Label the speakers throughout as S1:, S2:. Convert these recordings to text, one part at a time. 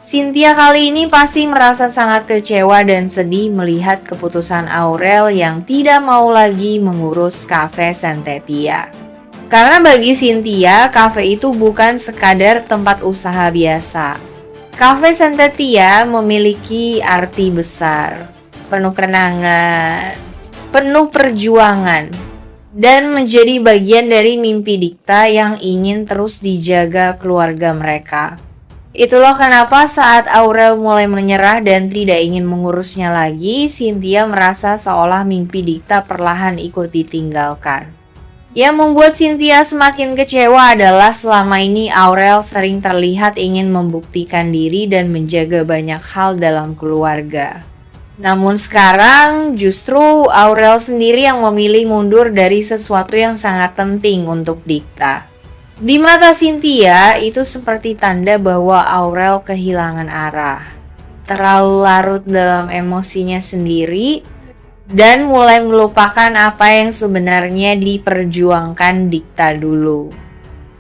S1: Cynthia kali ini pasti merasa sangat kecewa dan sedih melihat keputusan Aurel yang tidak mau lagi mengurus Cafe Sentetia. Karena bagi Cynthia, kafe itu bukan sekadar tempat usaha biasa. Cafe Sentetia memiliki arti besar, penuh kenangan, penuh perjuangan, dan menjadi bagian dari mimpi Dikta yang ingin terus dijaga keluarga mereka. Itulah kenapa saat Aurel mulai menyerah dan tidak ingin mengurusnya lagi, Cynthia merasa seolah mimpi Dikta perlahan ikut ditinggalkan. Yang membuat Cynthia semakin kecewa adalah selama ini Aurel sering terlihat ingin membuktikan diri dan menjaga banyak hal dalam keluarga. Namun sekarang justru Aurel sendiri yang memilih mundur dari sesuatu yang sangat penting untuk Dikta. Di mata Cynthia, itu seperti tanda bahwa Aurel kehilangan arah, terlalu larut dalam emosinya sendiri, dan mulai melupakan apa yang sebenarnya diperjuangkan Dikta dulu.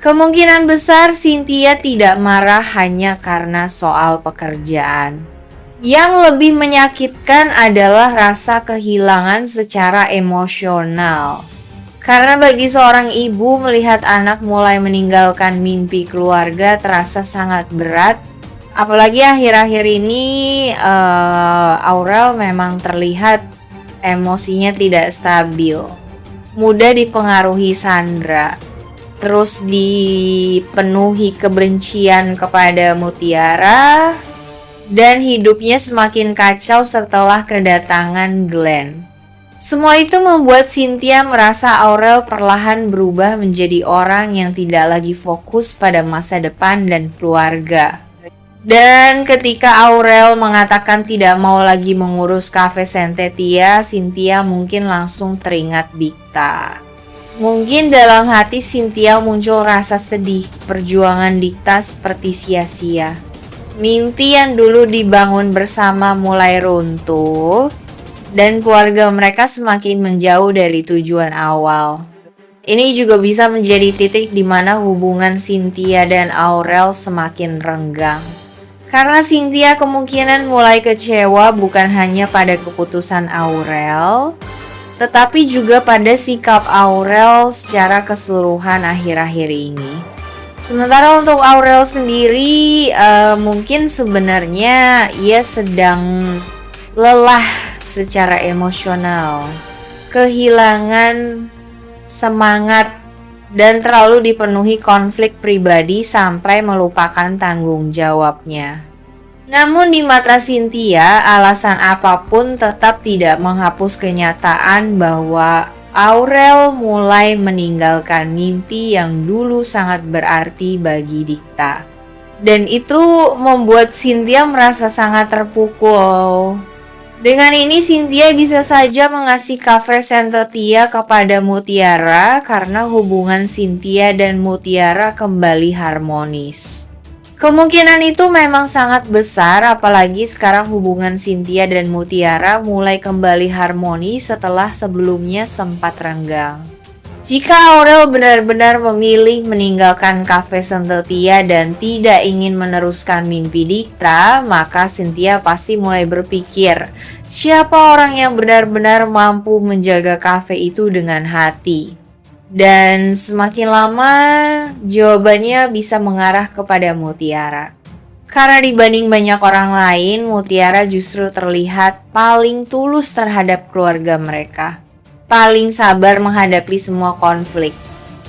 S1: Kemungkinan besar Cynthia tidak marah hanya karena soal pekerjaan. Yang lebih menyakitkan adalah rasa kehilangan secara emosional. Karena bagi seorang ibu, melihat anak mulai meninggalkan mimpi keluarga terasa sangat berat. Apalagi akhir-akhir ini Aurel memang terlihat emosinya tidak stabil, mudah dipengaruhi Sandra, terus dipenuhi kebencian kepada Mutiara, dan hidupnya semakin kacau setelah kedatangan Glenn. Semua itu membuat Cynthia merasa Aurel perlahan berubah menjadi orang yang tidak lagi fokus pada masa depan dan keluarga. Dan ketika Aurel mengatakan tidak mau lagi mengurus Cafe Sentetia, Cynthia mungkin langsung teringat Dikta. Mungkin dalam hati Cynthia muncul rasa sedih, perjuangan Dikta seperti sia-sia. Mimpi yang dulu dibangun bersama mulai runtuh, dan keluarga mereka semakin menjauh dari tujuan awal. Ini juga bisa menjadi titik di mana hubungan Cynthia dan Aurel semakin renggang. Karena Cynthia kemungkinan mulai kecewa bukan hanya pada keputusan Aurel, tetapi juga pada sikap Aurel secara keseluruhan akhir-akhir ini. Sementara untuk Aurel sendiri, mungkin sebenarnya ia sedang lelah secara emosional, kehilangan semangat, dan terlalu dipenuhi konflik pribadi sampai melupakan tanggung jawabnya. Namun di mata Cynthia, alasan apapun tetap tidak menghapus kenyataan bahwa Aurel mulai meninggalkan mimpi yang dulu sangat berarti bagi Dikta. Dan itu membuat Cynthia merasa sangat terpukul. Dengan ini Cynthia bisa saja mengasih Cafe Sentetia kepada Mutiara karena hubungan Cynthia dan Mutiara kembali harmonis. Kemungkinan itu memang sangat besar, apalagi sekarang hubungan Cynthia dan Mutiara mulai kembali harmonis setelah sebelumnya sempat renggang. Jika Aurel benar-benar memilih meninggalkan Cafe Sentetia dan tidak ingin meneruskan mimpi Dikta, maka Cynthia pasti mulai berpikir, siapa orang yang benar-benar mampu menjaga kafe itu dengan hati? Dan semakin lama, jawabannya bisa mengarah kepada Mutiara. Karena dibanding banyak orang lain, Mutiara justru terlihat paling tulus terhadap keluarga mereka. Paling sabar menghadapi semua konflik,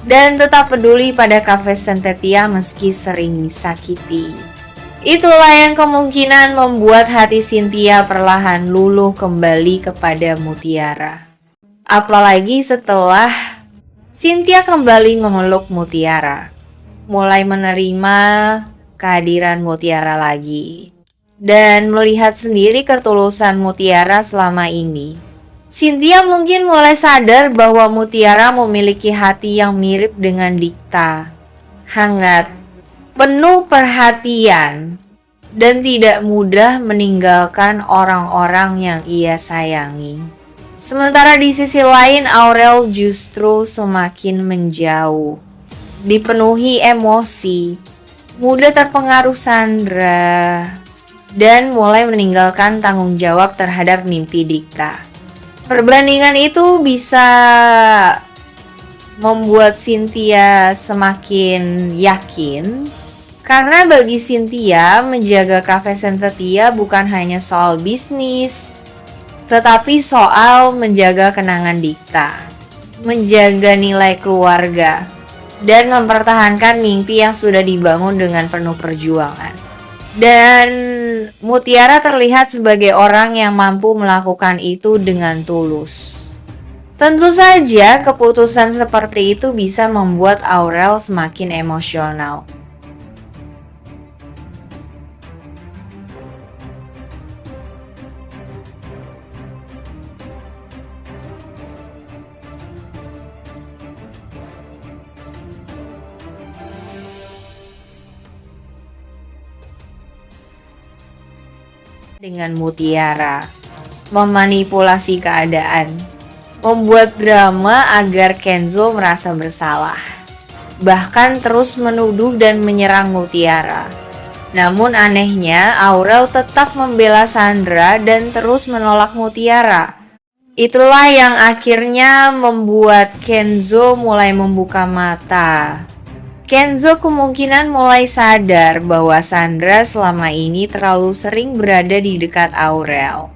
S1: dan tetap peduli pada Cafe Sentetia meski sering disakiti. Itulah yang kemungkinan membuat hati Cynthia perlahan luluh kembali kepada Mutiara. Apalagi setelah Cynthia kembali memeluk Mutiara, mulai menerima kehadiran Mutiara lagi, dan melihat sendiri ketulusan Mutiara selama ini. Cynthia mungkin mulai sadar bahwa Mutiara memiliki hati yang mirip dengan Dikta. Hangat, penuh perhatian, dan tidak mudah meninggalkan orang-orang yang ia sayangi. Sementara di sisi lain, Aurel justru semakin menjauh, dipenuhi emosi, mudah terpengaruh Sandra, dan mulai meninggalkan tanggung jawab terhadap mimpi Dikta. Perbandingan itu bisa membuat Cynthia semakin yakin, karena bagi Cynthia menjaga Cafe Sentetia bukan hanya soal bisnis, tetapi soal menjaga kenangan Dikta, menjaga nilai keluarga, dan mempertahankan mimpi yang sudah dibangun dengan penuh perjuangan. Dan Mutiara terlihat sebagai orang yang mampu melakukan itu dengan tulus. Tentu saja keputusan seperti itu bisa membuat Aurel semakin emosional. Dengan Mutiara memanipulasi keadaan, membuat drama agar Kenzo merasa bersalah, bahkan terus menuduh dan menyerang Mutiara. Namun anehnya, Aurel tetap membela Sandra dan terus menolak Mutiara. Itulah yang akhirnya membuat Kenzo mulai membuka mata. Kenzo kemungkinan mulai sadar bahwa Sandra selama ini terlalu sering berada di dekat Aurel,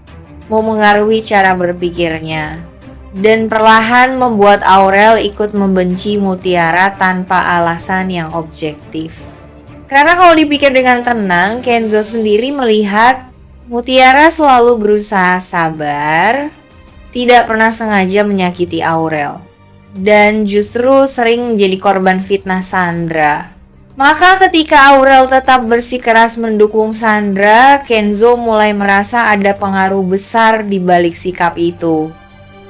S1: memengaruhi cara berpikirnya, dan perlahan membuat Aurel ikut membenci Mutiara tanpa alasan yang objektif. Karena kalau dipikir dengan tenang, Kenzo sendiri melihat Mutiara selalu berusaha sabar, tidak pernah sengaja menyakiti Aurel, dan justru sering menjadi korban fitnah Sandra. Maka ketika Aurel tetap bersikeras mendukung Sandra, Kenzo mulai merasa ada pengaruh besar di balik sikap itu.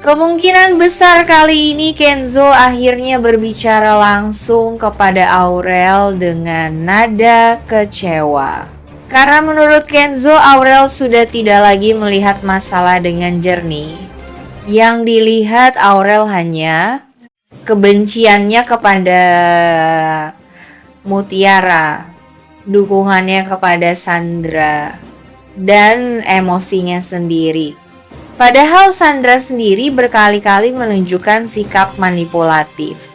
S1: Kemungkinan besar kali ini Kenzo akhirnya berbicara langsung kepada Aurel dengan nada kecewa. Karena menurut Kenzo, Aurel sudah tidak lagi melihat masalah dengan jernih. Yang dilihat Aurel hanya kebenciannya kepada Mutiara, dukungannya kepada Sandra, dan emosinya sendiri. Padahal Sandra sendiri berkali-kali menunjukkan sikap manipulatif.